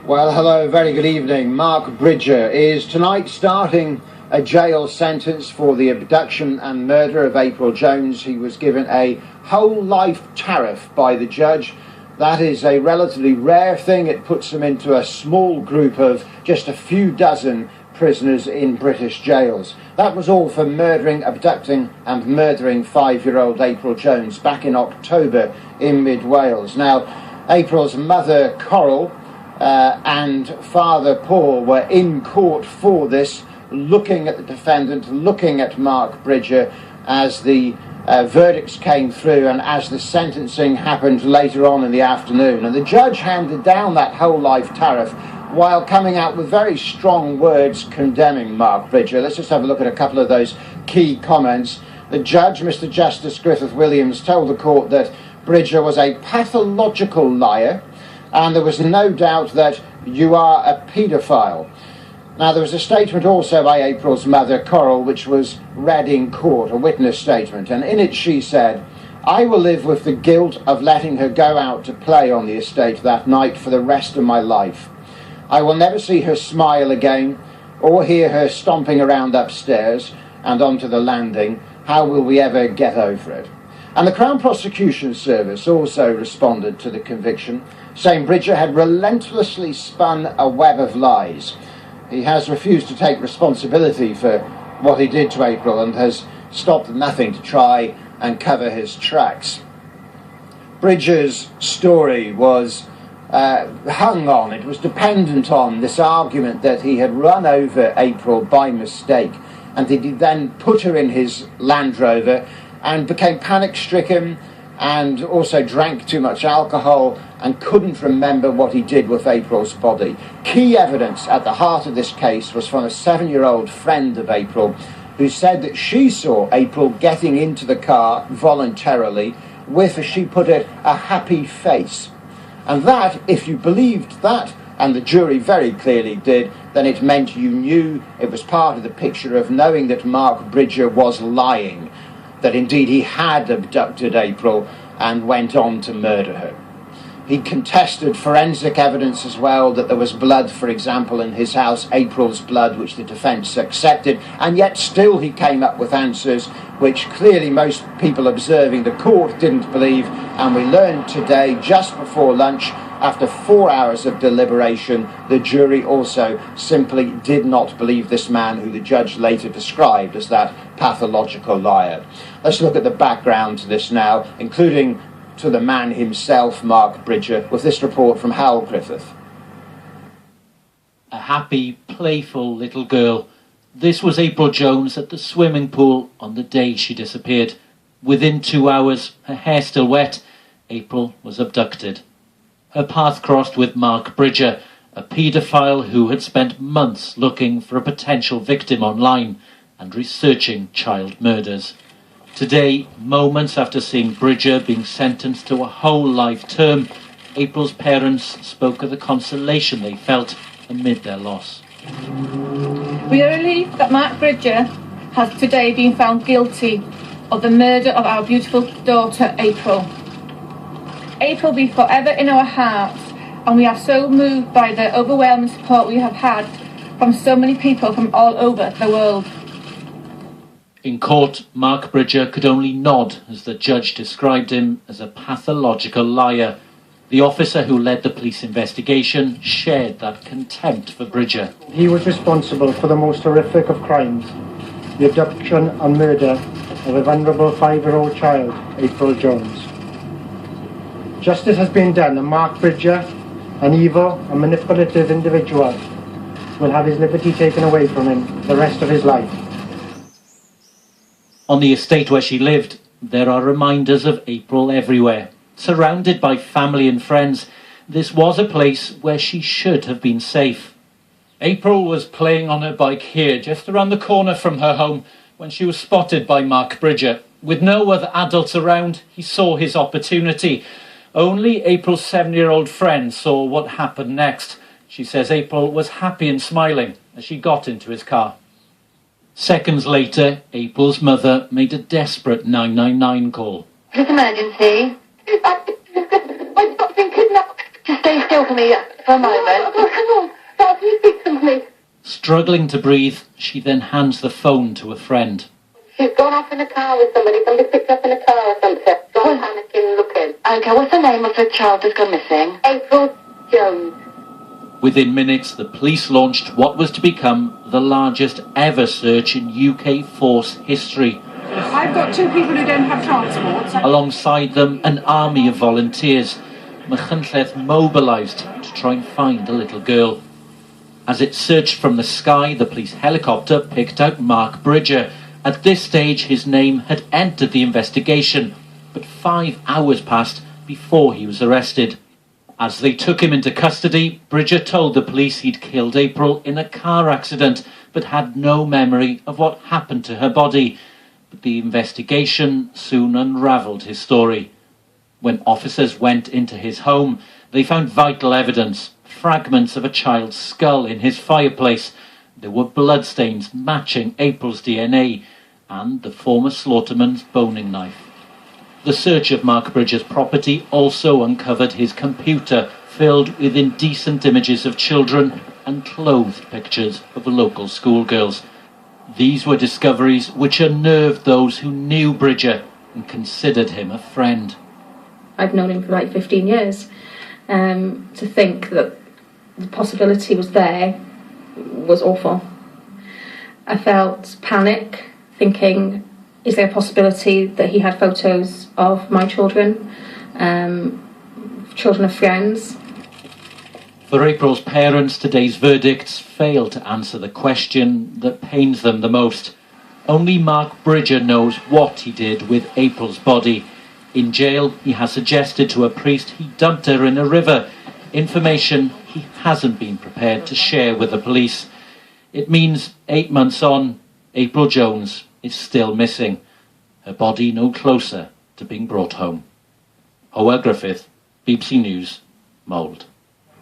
Well, hello, very good evening. Mark Bridger is tonight starting a jail sentence for the abduction and murder of April Jones. He was given a whole life tariff by the judge. That is a relatively rare thing. It puts him into a small group of just a few dozen prisoners in British jails. That was all for murdering, abducting and murdering 5-year-old April Jones back in October in mid Wales. Now, April's mother, Coral, and father Paul were in court for this, looking at the defendant, looking at Mark Bridger as the verdicts came through and as the sentencing happened later on in the afternoon. And the judge handed down that whole life tariff while coming out with very strong words condemning Mark Bridger. Let's just have a look at a couple of those key comments. The judge, Mr. Justice Griffith Williams, told the court that Bridger was a pathological liar, and there was no doubt that you are a paedophile. Now, there was a statement also by April's mother, Coral, which was read in court, a witness statement, and in it she said, "I will live with the guilt of letting her go out to play on the estate that night for the rest of my life. I will never see her smile again, or hear her stomping around upstairs and onto the landing. How will we ever get over it?" And the Crown Prosecution Service also responded to the conviction, saying Bridger had relentlessly spun a web of lies. He has refused to take responsibility for what he did to April and has stopped at nothing to try and cover his tracks. Bridger's story was hung on, it was dependent on this argument that he had run over April by mistake, and that he then put her in his Land Rover and became panic-stricken and also drank too much alcohol and couldn't remember what he did with April's body. Key evidence at the heart of this case was from a 7-year-old friend of April who said that she saw April getting into the car voluntarily with, as she put it, a happy face. And that, if you believed that, and the jury very clearly did, then it meant you knew it was part of the picture of knowing that Mark Bridger was lying, that indeed he had abducted April and went on to murder her. He contested forensic evidence as well, that there was blood, for example, in his house, April's blood, which the defence accepted, and yet still he came up with answers which clearly most people observing the court didn't believe, and we learned today, just before lunch, after 4 hours of deliberation, the jury also simply did not believe this man, who the judge later described as that pathological liar. Let's look at the background to this now, including to the man himself, Mark Bridger, with this report from Hal Griffith. A happy, playful little girl. This was April Jones at the swimming pool on the day she disappeared. Within 2 hours, her hair still wet, April was abducted. Her path crossed with Mark Bridger, a paedophile who had spent months looking for a potential victim online and researching child murders. Today, moments after seeing Bridger being sentenced to a whole life term, April's parents spoke of the consolation they felt amid their loss. We are relieved that Mark Bridger has today been found guilty of the murder of our beautiful daughter, April. April will be forever in our hearts, and we are so moved by the overwhelming support we have had from so many people from all over the world. In court, Mark Bridger could only nod as the judge described him as a pathological liar. The officer who led the police investigation shared that contempt for Bridger. He was responsible for the most horrific of crimes, the abduction and murder of a vulnerable 5-year-old child, April Jones. Justice has been done, and Mark Bridger, an evil and manipulative individual, will have his liberty taken away from him the rest of his life. On the estate where she lived, there are reminders of April everywhere. Surrounded by family and friends, this was a place where she should have been safe. April was playing on her bike here, just around the corner from her home, when she was spotted by Mark Bridger. With no other adults around, he saw his opportunity. Only April's 7-year-old friend saw what happened next. She says April was happy and smiling as she got into his car. Seconds later, April's mother made a desperate 999 call. Is it emergency? I've got been kidnapped. Just stay still for me for a moment. Oh, hang on. Dad, can you speak to me? Struggling to breathe, she then hands the phone to a friend. She's gone off in a car with somebody. Somebody picked her up in a car or something. Gone panicking, looking. Okay, what's the name of the child that's gone missing? April Jones. Within minutes, the police launched what was to become the largest ever search in UK force history. I've got two people who don't have transport. Alongside them, an army of volunteers. Machynlleth mobilised to try and find the little girl. As it searched from the sky, the police helicopter picked out Mark Bridger. At this stage, his name had entered the investigation, but 5 hours passed before he was arrested. As they took him into custody, Bridger told the police he'd killed April in a car accident, but had no memory of what happened to her body. But the investigation soon unravelled his story. When officers went into his home, they found vital evidence, fragments of a child's skull in his fireplace. There were bloodstains matching April's DNA and the former slaughterman's boning knife. The search of Mark Bridger's property also uncovered his computer, filled with indecent images of children and clothed pictures of local schoolgirls. These were discoveries which unnerved those who knew Bridger and considered him a friend. I've known him for like 15 years. To think that the possibility was there was awful. I felt panic, thinking, is there a possibility that he had photos of my children, children of friends? For April's parents, today's verdicts fail to answer the question that pains them the most. Only Mark Bridger knows what he did with April's body. In jail, he has suggested to a priest he dumped her in a river, information he hasn't been prepared to share with the police. It means 8 months on, April Jones is still missing, her body no closer to being brought home. Hywel Griffith, BBC News, Mold.